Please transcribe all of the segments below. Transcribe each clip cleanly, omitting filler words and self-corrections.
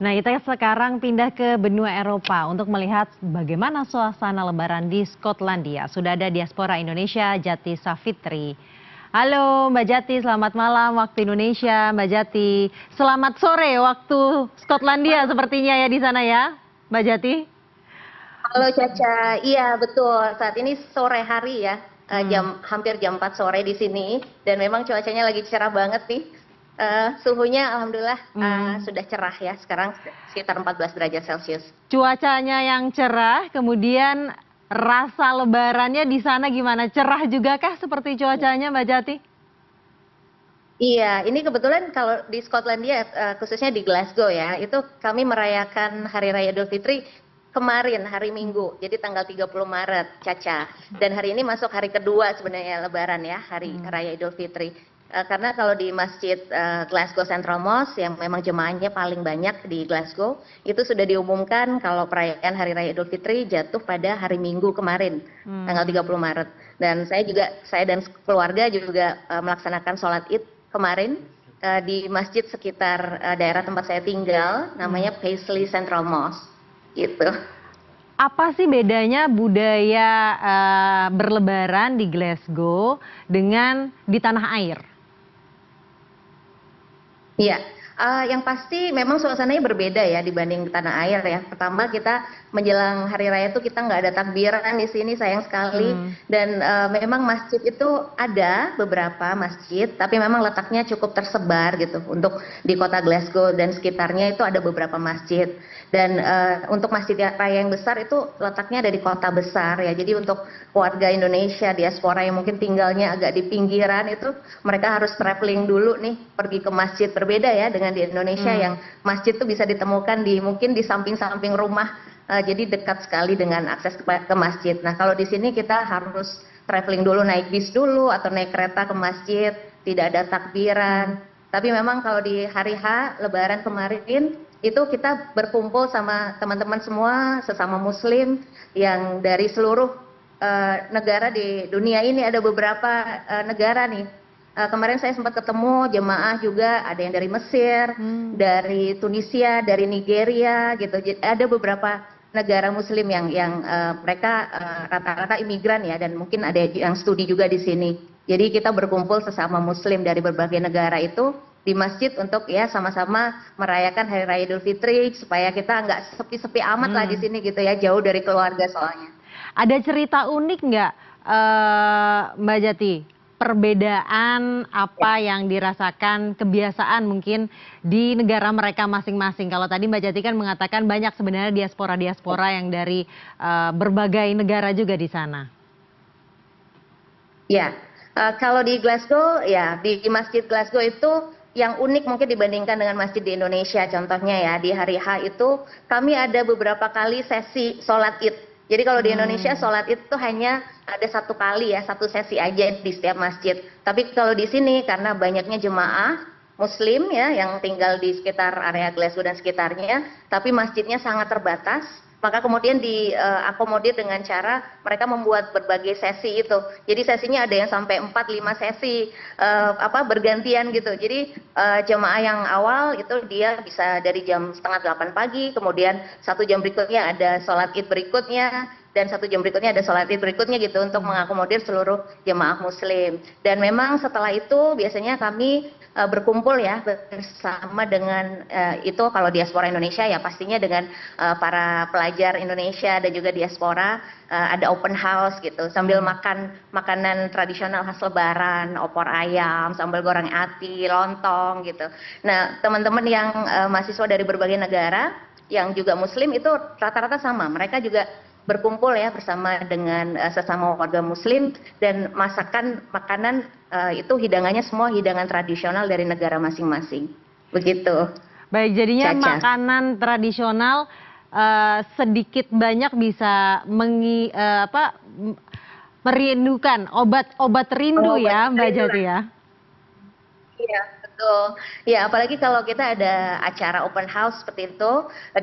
Nah, kita sekarang pindah ke benua Eropa untuk melihat bagaimana suasana Lebaran di Skotlandia. Sudah ada diaspora Indonesia, Jati Savitri. Halo Mbak Jati, selamat malam waktu Indonesia. Mbak Jati, selamat sore waktu Skotlandia sepertinya ya di sana ya, Mbak Jati. Halo Caca, iya betul. Saat ini sore hari ya, hampir jam 4 sore di sini, dan memang cuacanya lagi cerah banget nih. Suhunya alhamdulillah sudah cerah ya, sekarang sekitar 14 derajat Celcius. Cuacanya yang cerah, kemudian rasa lebarannya di sana gimana? Cerah juga kah seperti cuacanya Mbak Jati? Iya, ini kebetulan kalau di Skotlandia, khususnya di Glasgow ya, itu kami merayakan Hari Raya Idul Fitri kemarin, hari Minggu, jadi tanggal 30 Maret, Caca. Dan hari ini masuk hari kedua sebenarnya Lebaran ya, Hari Raya Idul Fitri. Karena kalau di Masjid Glasgow Central Mosque, yang memang jemaahnya paling banyak di Glasgow, itu sudah diumumkan kalau perayaan Hari Raya Idul Fitri jatuh pada hari Minggu kemarin, tanggal 30 Maret. Dan saya dan keluarga juga melaksanakan sholat Id kemarin di masjid sekitar daerah tempat saya tinggal, namanya Paisley Central Mosque, gitu. Apa sih bedanya budaya berlebaran di Glasgow dengan di tanah air? Iya, yang pasti memang suasananya berbeda ya dibanding tanah air ya. Pertama kita menjelang hari raya itu kita nggak ada takbiran di sini, sayang sekali. Dan memang masjid itu ada beberapa masjid, tapi memang letaknya cukup tersebar gitu. Untuk di kota Glasgow dan sekitarnya itu ada beberapa masjid. Dan untuk masjid raya yang besar itu letaknya ada di kota besar ya. Jadi untuk warga Indonesia diaspora yang mungkin tinggalnya agak di pinggiran itu, mereka harus traveling dulu nih pergi ke masjid. Berbeda ya dengan di Indonesia yang masjid itu bisa ditemukan mungkin di samping-samping rumah, jadi dekat sekali dengan akses ke masjid. Nah kalau di sini kita harus traveling dulu, naik bis dulu atau naik kereta ke masjid, tidak ada takbiran. Tapi memang kalau di hari H Lebaran kemarin itu kita berkumpul sama teman-teman semua sesama Muslim yang dari seluruh negara di dunia ini. Ada beberapa negara nih. Kemarin saya sempat ketemu jemaah juga, ada yang dari Mesir, dari Tunisia, dari Nigeria gitu. Ada beberapa negara Muslim yang mereka rata-rata imigran ya, dan mungkin ada yang studi juga di sini. Jadi kita berkumpul sesama Muslim dari berbagai negara itu di masjid untuk ya sama-sama merayakan Hari Raya Idul Fitri, supaya kita nggak sepi-sepi amat lah di sini gitu ya, jauh dari keluarga soalnya. Ada cerita unik nggak Mbak Jati? Perbedaan apa yang dirasakan, kebiasaan mungkin di negara mereka masing-masing. Kalau tadi Mbak Jati kan mengatakan banyak sebenarnya diaspora-diaspora yang dari berbagai negara juga di sana. Ya, kalau di Glasgow ya, di Masjid Glasgow itu yang unik mungkin dibandingkan dengan masjid di Indonesia. Contohnya ya, di hari H itu kami ada beberapa kali sesi sholat Id. Jadi kalau di Indonesia sholat Id itu hanya ada satu kali ya, satu sesi aja di setiap masjid. Tapi kalau di sini karena banyaknya jemaah Muslim ya yang tinggal di sekitar area Glasgow dan sekitarnya, tapi masjidnya sangat terbatas, maka kemudian diakomodir dengan cara mereka membuat berbagai sesi itu. Jadi sesinya ada yang sampai 4-5 sesi bergantian gitu. Jadi jemaah yang awal itu dia bisa dari jam setengah 8 pagi, kemudian 1 jam berikutnya ada sholat Id berikutnya, dan 1 jam berikutnya ada sholat Id berikutnya gitu, untuk mengakomodir seluruh jemaah Muslim. Dan memang setelah itu biasanya kami berkumpul ya bersama dengan itu kalau diaspora Indonesia ya pastinya dengan para pelajar Indonesia dan juga diaspora, ada open house gitu sambil makan makanan tradisional khas Lebaran, opor ayam, sambal goreng ati, lontong gitu. Nah teman-teman yang mahasiswa dari berbagai negara yang juga Muslim itu rata-rata sama, mereka juga berkumpul ya bersama dengan sesama warga Muslim, dan masakan makanan itu hidangannya semua hidangan tradisional dari negara masing-masing. Begitu. Baik, jadinya Caca. makanan tradisional sedikit banyak bisa merindukan obat rindu ya Mbak Jati ya. Iya, Betul. Ya, apalagi kalau kita ada acara open house seperti itu,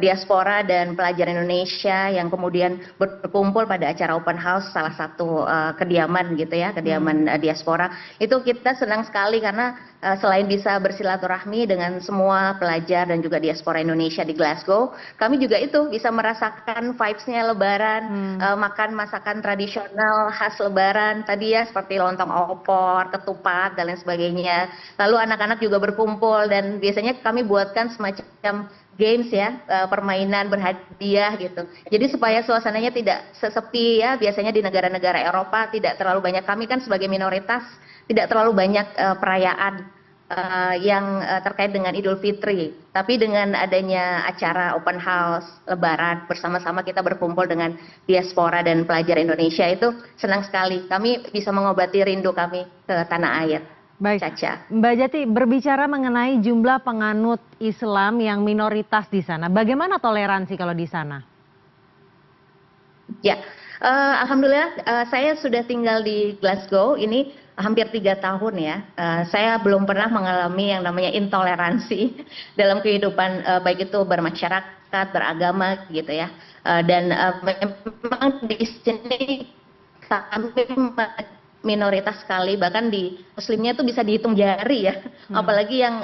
diaspora dan pelajar Indonesia yang kemudian berkumpul pada acara open house salah satu kediaman gitu ya, kediaman diaspora. Itu kita senang sekali karena selain bisa bersilaturahmi dengan semua pelajar dan juga diaspora Indonesia di Glasgow, kami juga itu bisa merasakan vibes-nya Lebaran, makan masakan tradisional khas Lebaran tadi ya seperti lontong opor, ketupat dan lain sebagainya. Lalu anak-anak juga berkumpul dan biasanya kami buatkan semacam games ya, permainan berhadiah gitu. Jadi supaya suasananya tidak sesepi ya, biasanya di negara-negara Eropa tidak terlalu banyak, kami kan sebagai minoritas tidak terlalu banyak perayaan yang terkait dengan Idul Fitri. Tapi dengan adanya acara open house Lebaran bersama-sama kita berkumpul dengan diaspora dan pelajar Indonesia itu senang sekali. Kami bisa mengobati rindu kami ke tanah air. Baik, Caca. Mbak Jati, berbicara mengenai jumlah penganut Islam yang minoritas di sana, bagaimana toleransi kalau di sana? Ya, alhamdulillah saya sudah tinggal di Glasgow ini hampir 3 tahun ya. Saya belum pernah mengalami yang namanya intoleransi dalam kehidupan baik itu bermasyarakat, beragama gitu ya. Dan memang di sini kami minoritas sekali, bahkan di muslimnya itu bisa dihitung jari ya, apalagi yang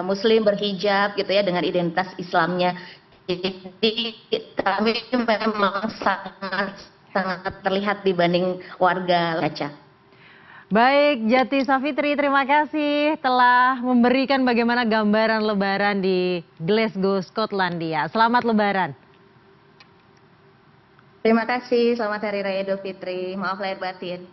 muslim berhijab gitu ya dengan identitas Islamnya. Jadi kami memang sangat sangat terlihat dibanding warga Caca. Baik, Jati Savitri, terima kasih telah memberikan bagaimana gambaran Lebaran di Glasgow, Skotlandia. Selamat Lebaran. Terima kasih, selamat Hari Raya Idul Fitri, maaf lahir batin.